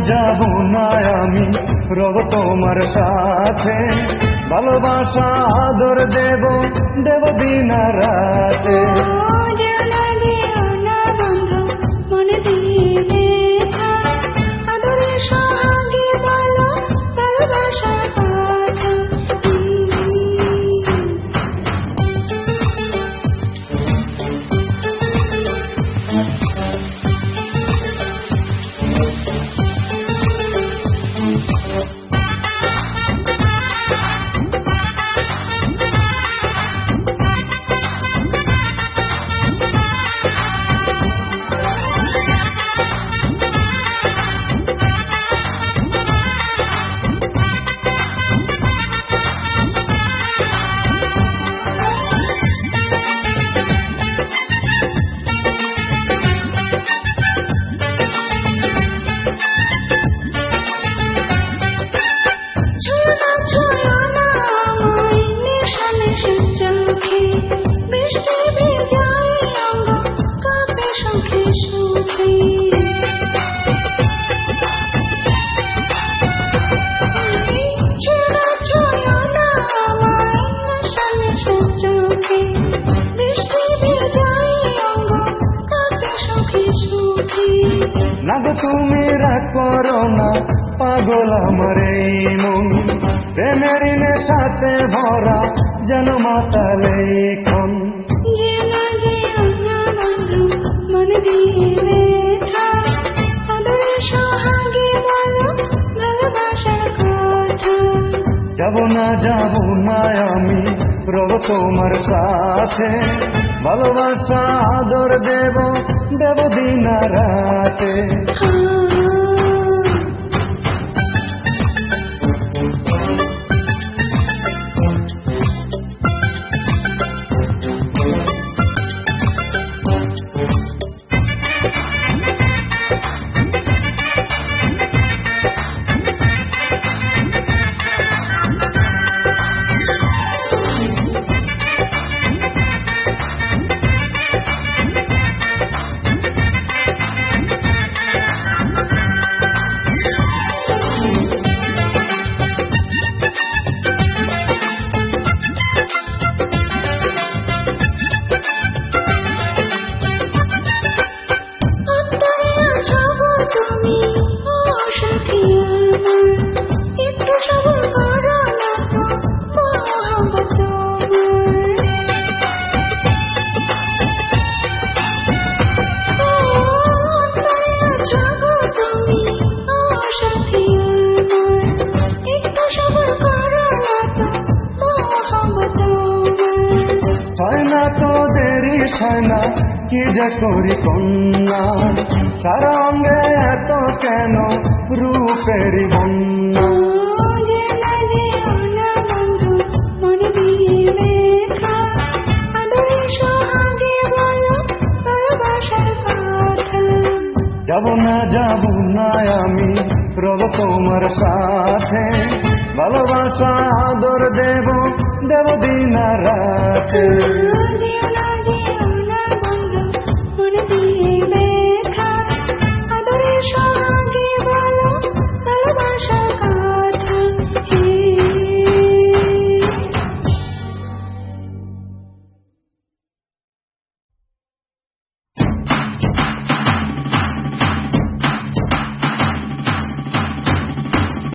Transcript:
যাব না আমি রব তোমার সাথে, ভালোবাসা আদর দেব দিন আর রাতে। না গো তুমি রাগ করো না পাগল আমার এই মন, প্রেমের নেশাতে ভরা যেন মাতালে ক্ষণ। যাব না আমি রব তোমার সাথে, ভালোবাসা আদর দেব দিন আর রাতে। না কি যে করি কন্যা, সারা অঙ্গে এত কেন রূপের বন্যা। যাব না আমি রব তোমার সাথে, ভালোবাসা আদর দেব দিন আর রাতে। Show